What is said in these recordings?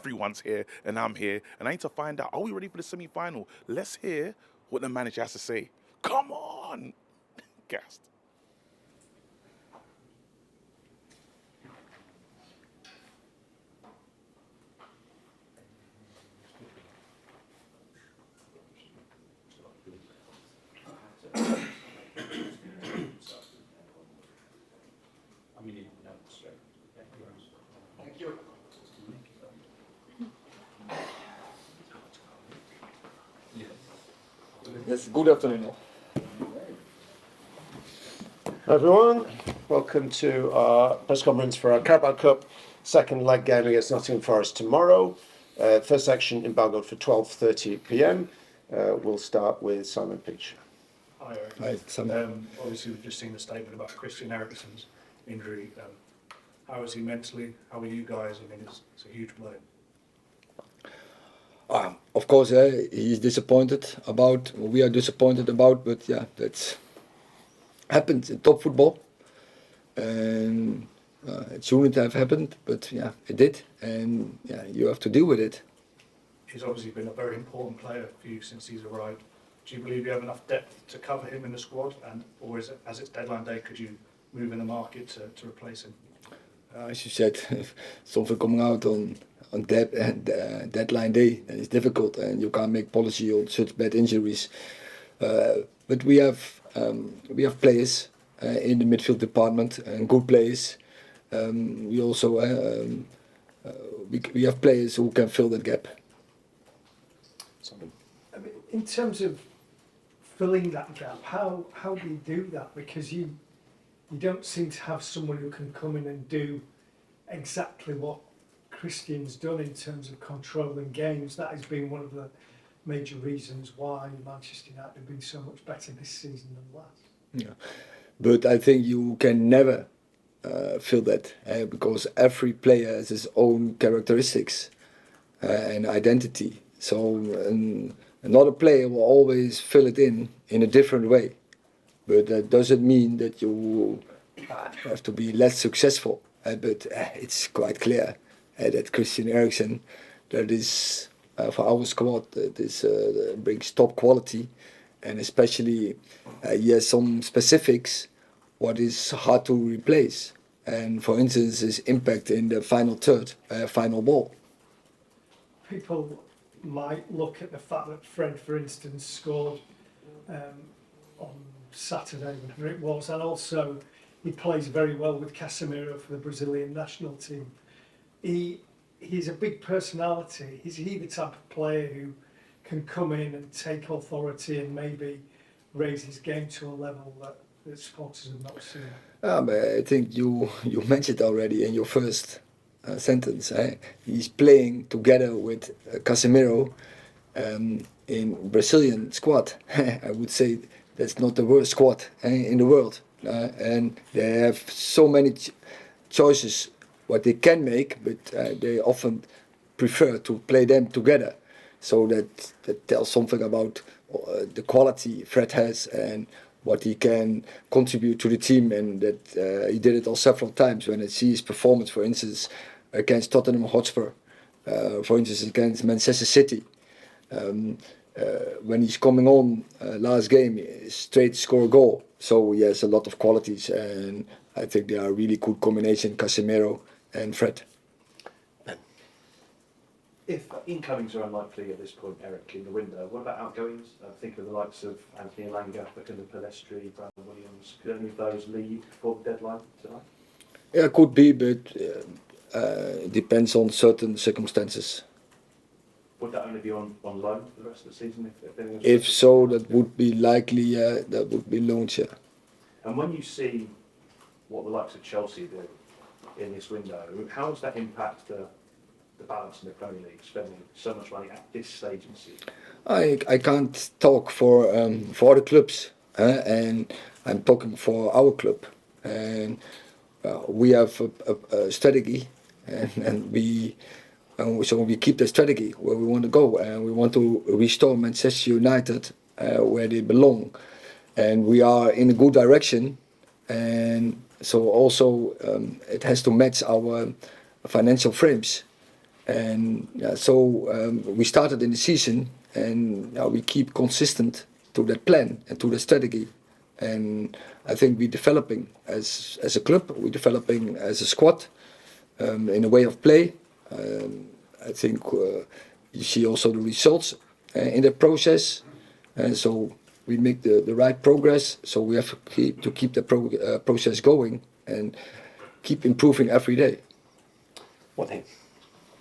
everyone's here and I'm here, and I need to find out, are we ready for the semi-final? Let's hear what the manager has to say. Come on! Gassed. Thank you. Yes, good afternoon. Everyone, welcome to our press conference for our Carabao Cup second leg game against Nottingham Forest tomorrow. First section embargoed for 12:30 p.m. We'll start with Simon Peach. Hi, Eric. Hi, Sam. Obviously, we've just seen the statement about Christian Eriksen's injury. How is he mentally? How are you guys? I mean, it's a huge blow. Of course, he's disappointed about. We are disappointed about, but yeah, that's happened in top football, and it shouldn't have happened, but yeah, it did, and yeah, you have to deal with it. He's obviously been a very important player for you since he's arrived. Do you believe you have enough depth to cover him in the squad, or is it, as it's deadline day, could you move in the market to replace him? As you said, if something coming out on deadline day, then it's difficult, and you can't make policy on such bad injuries. But we have players in the midfield department and good players. We also we have players who can fill that gap. I mean, in terms of filling that gap, how do you do that? Because you don't seem to have someone who can come in and do exactly what Christian's done in terms of controlling games. That has been one of the major reasons why Manchester United have been so much better this season than last. Yeah, but I think you can never fill that because every player has his own characteristics and identity. So another player will always fill it in a different way. But that doesn't mean that you have to be less successful. But it's quite clear that Christian Eriksen, that is for our squad, this brings top quality, and especially he has some specifics what is hard to replace. And for instance, his impact in the final third, final ball. People might look at the fact that Fred, for instance, scored on Saturday, whenever it was, and also he plays very well with Casemiro for the Brazilian national team. He's a big personality. Is he the type of player who can come in and take authority and maybe raise his game to a level that supporters have not seen? But I think you mentioned already in your first sentence. He's playing together with Casemiro in Brazilian squad. I would say that's not the worst squad in the world, and they have so many choices what they can make, but they often prefer to play them together. So that tells something about the quality Fred has and what he can contribute to the team, and that he did it all several times. When I see his performance, for instance, against Tottenham Hotspur, for instance, against Manchester City, when he's coming on last game, straight score a goal. So he has a lot of qualities, and I think they are a really good combination, Casemiro and Fred. If incomings are unlikely at this point, Eric, in the window, what about outgoings? Think of the likes of Anthony Elanga, Buchanan Palestri, Brandon Williams. Could any of those leave for the deadline tonight? Yeah, could be, but it depends on certain circumstances. Would that only be on loan for the rest of the season? If so, that would be likely, that would be loans, yeah. And when you see what the likes of Chelsea do in this window, how does that impact the balance in the Premier League, spending so much money at this stage in the season? I can't talk for other clubs, and I'm talking for our club. And we have a strategy, so we keep the strategy where we want to go, and we want to restore Manchester United where they belong, and we are in a good direction, and so also it has to match our financial frames, And so we started in the season, and we keep consistent to that plan and to the strategy. And I think we're developing as a club, we're developing as a squad in a way of play. I think you see also the results in the process, and so we make the right progress. So we have to keep the process going and keep improving every day. What thing?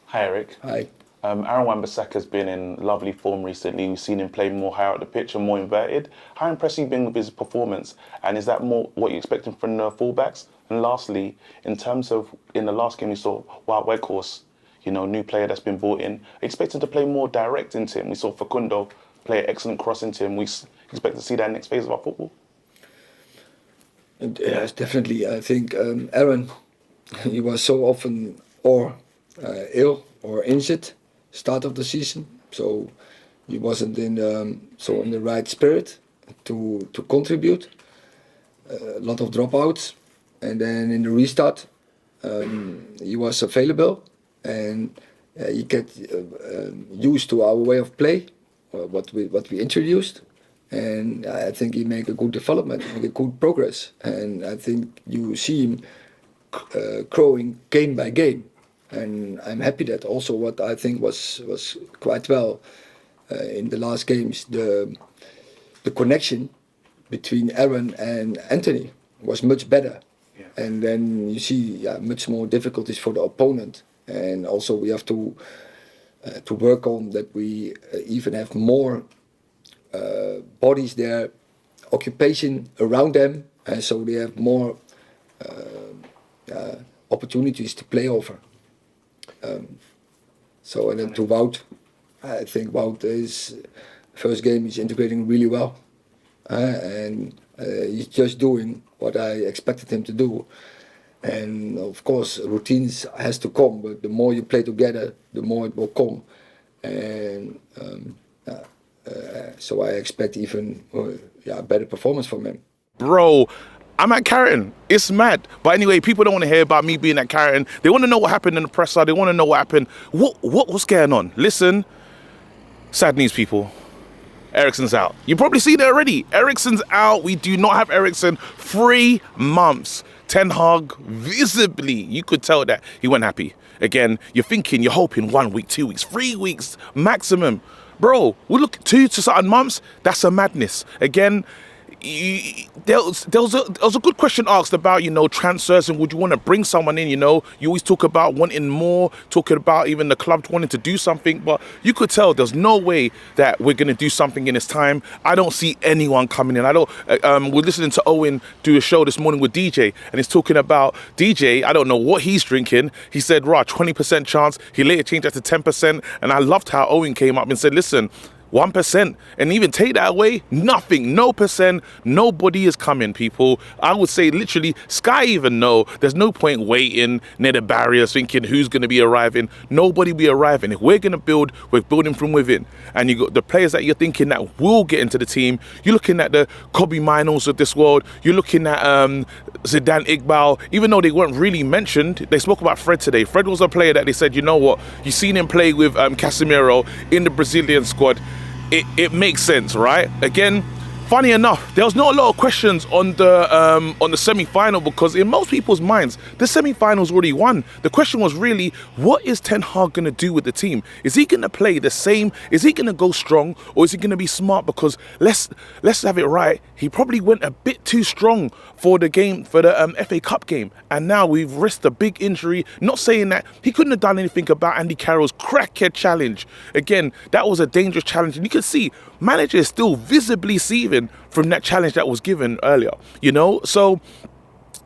Hi, Eric. Hi. Aaron Wan-Bissaka's been in lovely form recently. We've seen him play more higher up the pitch and more inverted. How impressed have you been with his performance? And is that more what you're expecting from the fullbacks? And lastly, in terms of in the last game we saw Wout Weghorst, new player that's been brought in, expecting to play more direct into him. We saw Facundo play an excellent cross into him. We expect to see that next phase of our football. Yes, definitely. I think Aaron, he was so often ill or injured start of the season, so he wasn't in the right spirit to contribute. A lot of dropouts, and then in the restart, he was available, and he get used to our way of play, what we introduced, and I think he make a good development, make a good progress, and I think you see him growing game by game. And I'm happy that also what I think was quite well in the last games, the connection between Aaron and Anthony was much better. Yeah. And then you see much more difficulties for the opponent. And also we have to work on that we even have more bodies there, occupation around them, and so they have more opportunities to play over. And then to Wout, I think Wout is first game he's integrating really well, and he's just doing what I expected him to do. And of course, routines has to come, but the more you play together, the more it will come. And so I expect even better performance from him. Bro, I'm at Carrington. It's mad. But anyway, people don't want to hear about me being at Carrington. They want to know what happened in the presser. They want to know what happened. What was going on? Listen, sad news, people. Eriksen's out. You've probably seen it already. Eriksen's out. We do not have Eriksen. 3 months. Ten Hag, visibly, you could tell that he wasn't happy. Again, you're thinking, you're hoping 1 week, 2 weeks, 3 weeks maximum. Bro, we look 2 to certain months. That's a madness. Again, there was a good question asked about, transfers and would you want to bring someone in, You always talk about wanting more, talking about even the club wanting to do something, but you could tell there's no way that we're going to do something in this time. I don't see anyone coming in. We're listening to Owen do a show this morning with DJ, and he's talking about DJ, I don't know what he's drinking. He said, 20% chance. He later changed that to 10%, and I loved how Owen came up and said, listen, 1%, and even take that away, nothing, no percent, nobody is coming, people. I would say literally, Sky even know there's no point waiting near the barriers thinking who's going to be arriving. Nobody be arriving. If we're going to build, we're building from within. And you got the players that you're thinking that will get into the team. You're looking at the Kobe Minos of this world. You're looking at Zidane Iqbal. Even though they weren't really mentioned, they spoke about Fred today. Fred was a player that they said, you know what, you've seen him play with Casemiro in the Brazilian squad. It makes sense, right? Again, funny enough, there was not a lot of questions on the semi-final because in most people's minds, the semi-final's already won. The question was really, what is Ten Hag going to do with the team? Is he going to play the same? Is he going to go strong? Or is he going to be smart? Because let's have it right. He probably went a bit too strong for the game, for the FA Cup game. And now we've risked a big injury. Not saying that he couldn't have done anything about Andy Carroll's crackhead challenge. Again, that was a dangerous challenge. And you can see, manager is still visibly seething from that challenge that was given earlier, So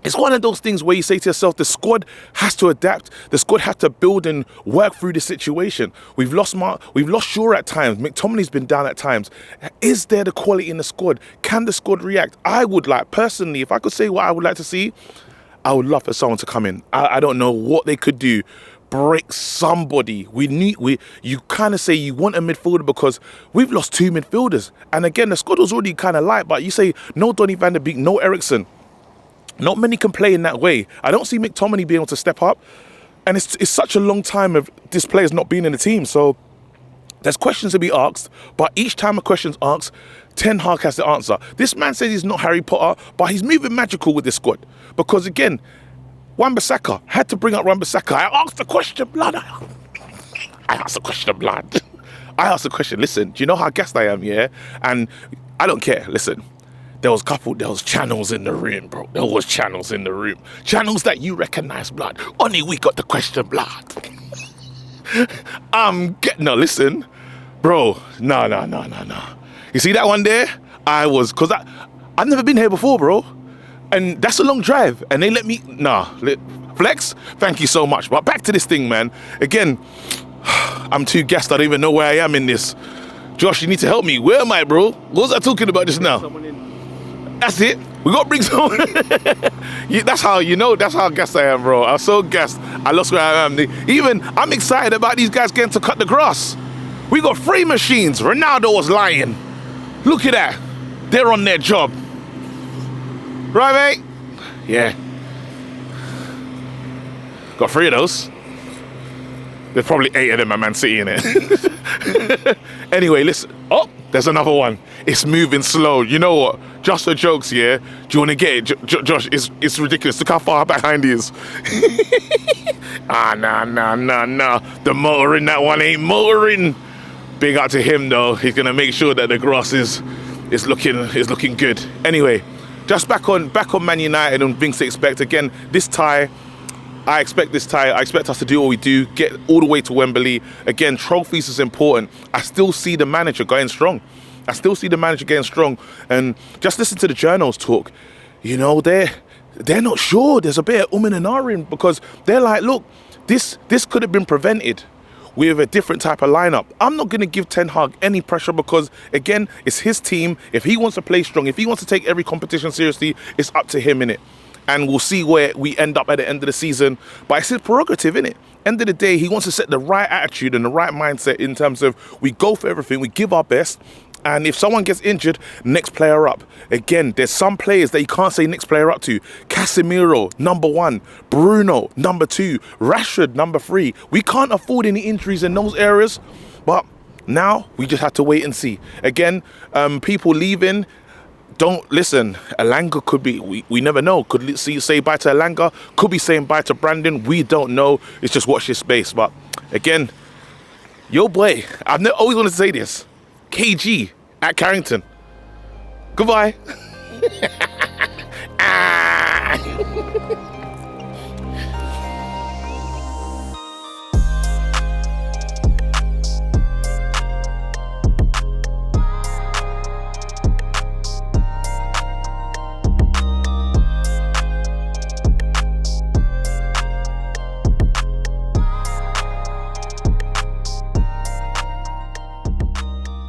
it's one of those things where you say to yourself, the squad has to adapt. The squad has to build and work through the situation. We've lost Shaw at times. McTominay's been down at times. Is there the quality in the squad? Can the squad react? I would like, personally, if I could say what I would like to see, I would love for someone to come in. I don't know what they could do. Break somebody. You kind of say you want a midfielder because we've lost 2 midfielders. And again, the squad was already kind of light, but you say no Donny van der Beek, no Eriksen. Not many can play in that way. I don't see McTominay being able to step up. And it's such a long time of this player's not being in the team. So there's questions to be asked, but each time a question's asked, Ten Hag has the answer. This man says he's not Harry Potter, but he's moving magical with this squad. Because again, Wan-Bissaka, had to bring up Wan-Bissaka. I asked the question, blood. I asked the question, blood. I asked the question, listen, do you know how gassed I am, yeah? And I don't care, listen. There was channels in the room, bro. There was channels in the room. Channels that you recognize, blood. Only we got the question, blood. No, listen. Bro, no. You see that one there? Because I've never been here before, bro. And that's a long drive. And they let me, Flex, thank you so much. But back to this thing, man. Again, I'm too gassed. I don't even know where I am in this. Josh, you need to help me. Where am I, bro? What was I talking about just now? That's it. We got to bring someone. That's how gassed I am, bro. I'm so gassed. I lost where I am. I'm excited about these guys getting to cut the grass. We got 3 machines. Ronaldo was lying. Look at that. They're on their job. Right, mate? Yeah. Got 3 of those. There's probably 8 of them at Man City in it. Anyway, listen. Oh, there's another one. It's moving slow. You know what? Just for jokes, yeah? Do you want to get it? Josh, it's ridiculous. Look how far behind he is. Nah. The motor in that one ain't motoring. Big out to him, though. He's going to make sure that the grass is looking good. Anyway, just back on Man United and things to expect. Again, this tie, I expect us to do what we do, get all the way to Wembley. Again, trophies is important. I still see the manager going strong. And just listen to the journals talk. You know, they're not sure. There's a bit of and ahhing because they're like, look, this could have been prevented with a different type of lineup. I'm not going to give Ten Hag any pressure because, again, it's his team. If he wants to play strong, if he wants to take every competition seriously, it's up to him, innit? And we'll see where we end up at the end of the season. But it's his prerogative, innit? End of the day, he wants to set the right attitude and the right mindset in terms of we go for everything, we give our best. And if someone gets injured, next player up. Again, there's some players that you can't say next player up to. Casemiro, number 1. Bruno, number 2. Rashford, number 3. We can't afford any injuries in those areas. But now we just have to wait and see. Again, people leaving. Don't listen. Elanga could be, we never know. Could say bye to Elanga. Could be saying bye to Brandon. We don't know. It's just watch this space. But again, your boy, I've always wanted to say this. KG at Carrington. Goodbye.